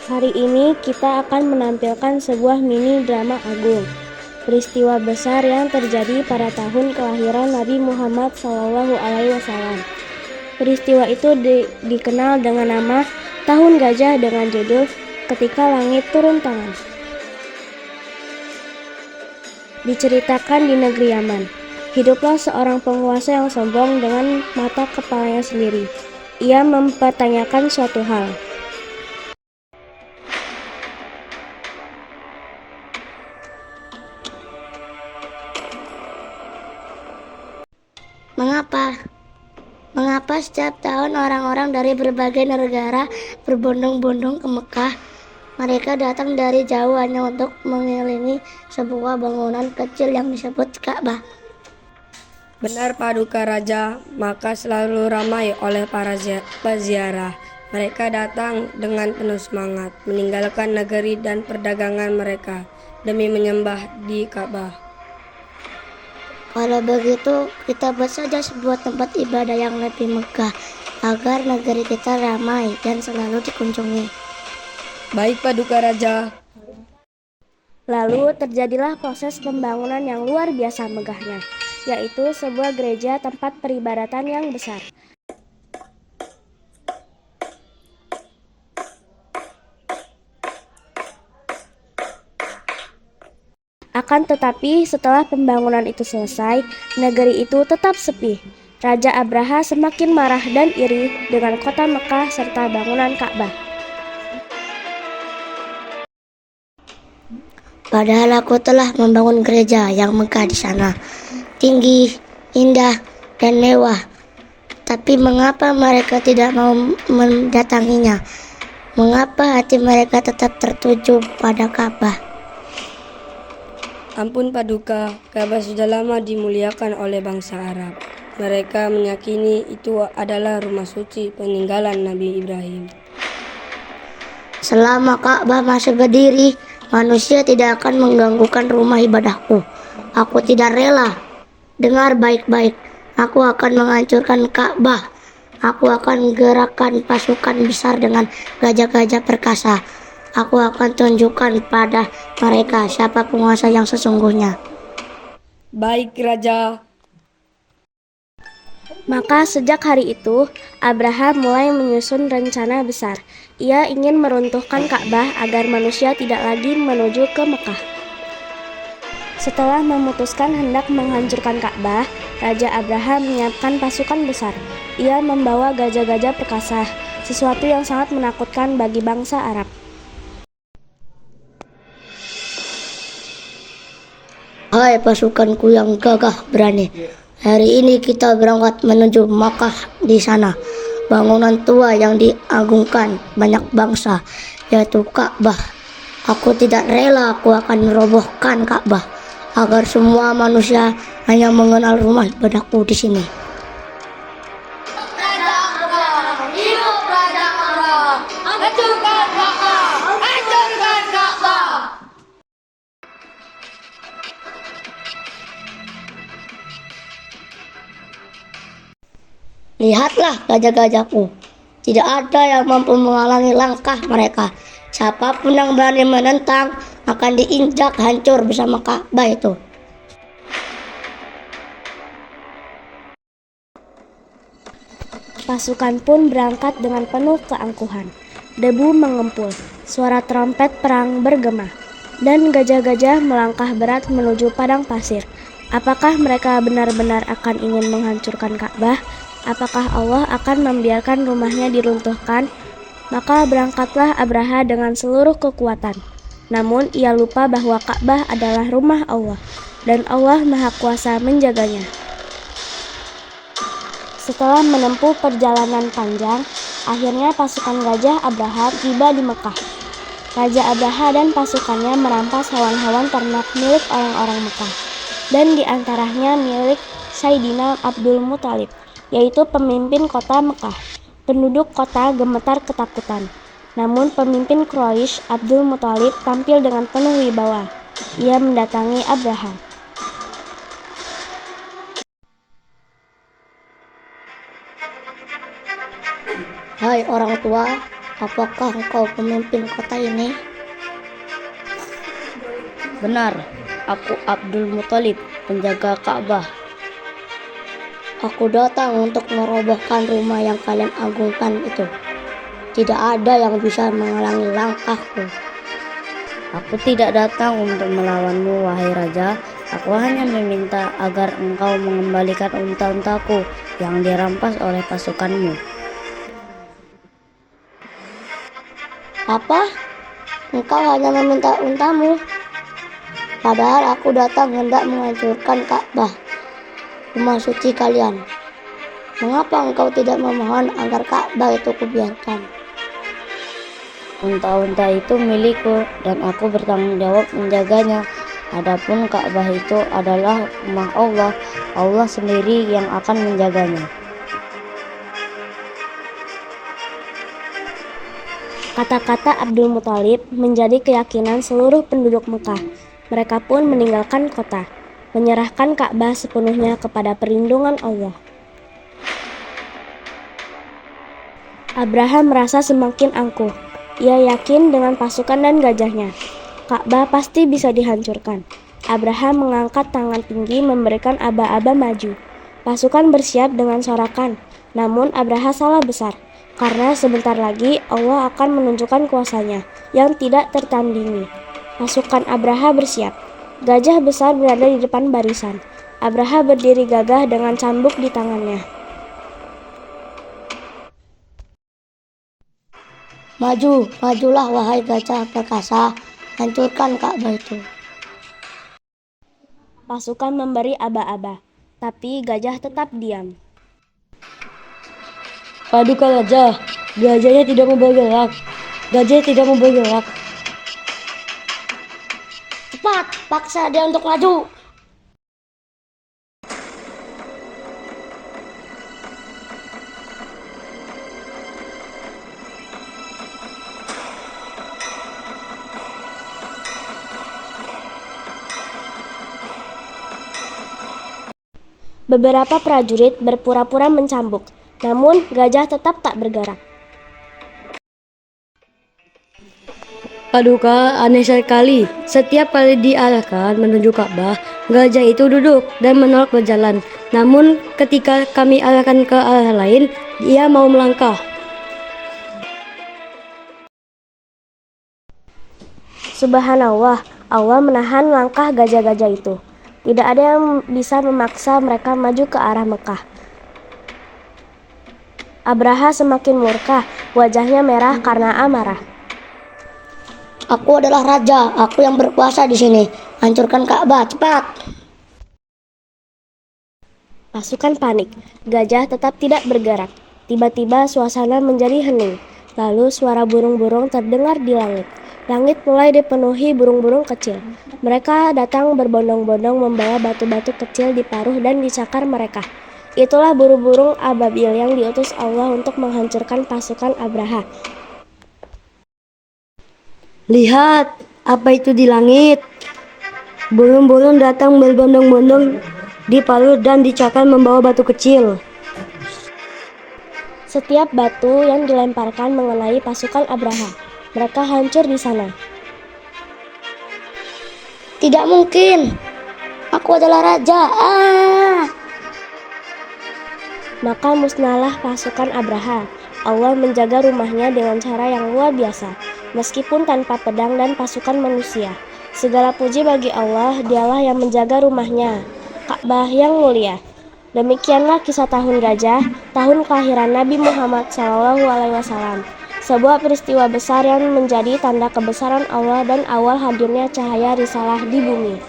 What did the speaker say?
Hari ini kita akan menampilkan sebuah mini drama agung, peristiwa besar yang terjadi pada tahun kelahiran Nabi Muhammad SAW. Peristiwa itu dikenal dengan nama Tahun Gajah dengan judul Ketika Langit Turun Tangan. Diceritakan di negeri Yaman, hiduplah seorang penguasa yang sombong dengan mata kepalanya sendiri. Ia mempertanyakan suatu hal. Mengapa setiap tahun orang-orang dari berbagai negara berbondong-bondong ke Mekah? Mereka datang dari jauh hanya untuk mengelilingi sebuah bangunan kecil yang disebut Ka'bah. Benar Paduka Raja, maka selalu ramai oleh para peziarah. Mereka datang dengan penuh semangat, meninggalkan negeri dan perdagangan mereka demi menyembah di Ka'bah. Kalau begitu, kita buat saja sebuah tempat ibadah yang lebih megah, agar negeri kita ramai dan selalu dikunjungi. Baik Paduka Raja. Lalu terjadilah proses pembangunan yang luar biasa megahnya, yaitu sebuah gereja tempat peribadatan yang besar. Akan tetapi setelah pembangunan itu selesai, negeri itu tetap sepi. Raja Abraha semakin marah dan iri dengan kota Mekah serta bangunan Ka'bah. Padahal aku telah membangun gereja yang megah di sana, tinggi, indah, dan mewah. Tapi mengapa mereka tidak mau mendatanginya? Mengapa hati mereka tetap tertuju pada Ka'bah? Ampun Paduka, Ka'bah sudah lama dimuliakan oleh bangsa Arab. Mereka meyakini itu adalah rumah suci peninggalan Nabi Ibrahim. Selama Ka'bah masih berdiri, manusia tidak akan mengganggukan rumah ibadahku. Aku tidak rela. Dengar baik-baik, aku akan menghancurkan Ka'bah. Aku akan gerakkan pasukan besar dengan gajah-gajah perkasa. Aku akan tunjukkan pada mereka siapa penguasa yang sesungguhnya. Baik Raja. Maka sejak hari itu, Abraha mulai menyusun rencana besar. Ia ingin meruntuhkan Ka'bah agar manusia tidak lagi menuju ke Mekah. Setelah memutuskan hendak menghancurkan Ka'bah, Raja Abraha menyiapkan pasukan besar. Ia membawa gajah-gajah perkasa, sesuatu yang sangat menakutkan bagi bangsa Arab. Hai pasukanku yang gagah berani, hari ini kita berangkat menuju Makkah. Di sana, bangunan tua yang diagungkan banyak bangsa, yaitu Ka'bah. Aku tidak rela aku akan merobohkan Ka'bah, agar semua manusia hanya mengenal rumah ibadahku di sini. Lihatlah gajah-gajahku, tidak ada yang mampu menghalangi langkah mereka. Siapapun yang berani menentang akan diinjak hancur bersama Ka'bah itu. Pasukan pun berangkat dengan penuh keangkuhan. Debu mengempul, suara trompet perang bergema, dan gajah-gajah melangkah berat menuju padang pasir. Apakah mereka benar-benar akan ingin menghancurkan Ka'bah? Apakah Allah akan membiarkan rumahnya diruntuhkan? Maka berangkatlah Abraha dengan seluruh kekuatan. Namun ia lupa bahwa Ka'bah adalah rumah Allah, dan Allah Maha Kuasa menjaganya. Setelah menempuh perjalanan panjang, akhirnya pasukan Gajah Abraha tiba di Mekah. Raja Abraha dan pasukannya merampas hewan-hewan ternak milik orang-orang Mekah, dan diantaranya milik Sayyidina Abdul Muthalib, yaitu pemimpin kota Mekah. Penduduk kota gemetar ketakutan. Namun pemimpin Quraisy Abdul Muthalib tampil dengan penuh wibawa. Ia mendatangi Abraha. Hai orang tua, apakah engkau pemimpin kota ini? Benar, aku Abdul Muthalib, penjaga Ka'bah. Aku datang untuk merobohkan rumah yang kalian agungkan itu. Tidak ada yang bisa menghalangi langkahku. Aku tidak datang untuk melawanmu, wahai raja. Aku hanya meminta agar engkau mengembalikan unta-untaku yang dirampas oleh pasukanmu. Apa? Engkau hanya meminta untamu? Padahal aku datang hendak menghancurkan Ka'bah, rumah suci kalian. Mengapa engkau tidak memohon agar Ka'bah itu kubiarkan? Unta-unta itu milikku dan aku bertanggung jawab menjaganya. Adapun Ka'bah itu adalah rumah Allah. Allah sendiri yang akan menjaganya. Kata-kata Abdul Muthalib menjadi keyakinan seluruh penduduk Mekah. Mereka pun meninggalkan kota, menyerahkan Ka'bah sepenuhnya kepada perlindungan Allah. Abraham merasa semakin angkuh. Ia yakin dengan pasukan dan gajahnya, Ka'bah pasti bisa dihancurkan. Abraham mengangkat tangan tinggi memberikan aba-aba maju. Pasukan bersiap dengan sorakan. Namun Abraham salah besar, karena sebentar lagi Allah akan menunjukkan kuasanya yang tidak tertandingi. Pasukan Abraham bersiap. Gajah besar berada di depan barisan. Abraham berdiri gagah dengan cambuk di tangannya. Majulah wahai gajah perkasa, hancurkan Ka'bah itu. Pasukan memberi aba-aba, tapi gajah tetap diam. Paduka raja, gajahnya tidak mau bergerak. Cepat, paksa dia untuk maju. Beberapa prajurit berpura-pura mencambuk, namun gajah tetap tak bergerak. Paduka, aneh sekali. Setiap kali diarahkan menuju Ka'bah, gajah itu duduk dan menolak berjalan. Namun ketika kami arahkan ke arah lain, ia mau melangkah. Subhanallah, Allah menahan langkah gajah-gajah itu. Tidak ada yang bisa memaksa mereka maju ke arah Mekah. Abraha semakin murka, wajahnya merah karena amarah. Aku adalah raja, aku yang berkuasa di sini. Hancurkan Ka'bah, cepat. Pasukan panik, gajah tetap tidak bergerak. Tiba-tiba suasana menjadi hening. Lalu suara burung-burung terdengar di langit. Langit mulai dipenuhi burung-burung kecil. Mereka datang berbondong-bondong membawa batu-batu kecil di paruh dan di cakar mereka. Itulah burung-burung ababil yang diutus Allah untuk menghancurkan pasukan Abraha. Lihat, apa itu di langit? Burung-burung datang berbondong-bondong di paruh dan di cakar membawa batu kecil. Setiap batu yang dilemparkan mengenai pasukan Abraha. Mereka hancur di sana. Tidak mungkin. Aku adalah raja. Maka musnahlah pasukan Abraha. Allah menjaga rumahnya dengan cara yang luar biasa, meskipun tanpa pedang dan pasukan manusia. Segala puji bagi Allah, Dialah yang menjaga rumahnya, Ka'bah yang mulia. Demikianlah kisah tahun gajah, tahun kelahiran Nabi Muhammad SAW. Sebuah peristiwa besar yang menjadi tanda kebesaran Allah dan awal hadirnya cahaya risalah di bumi.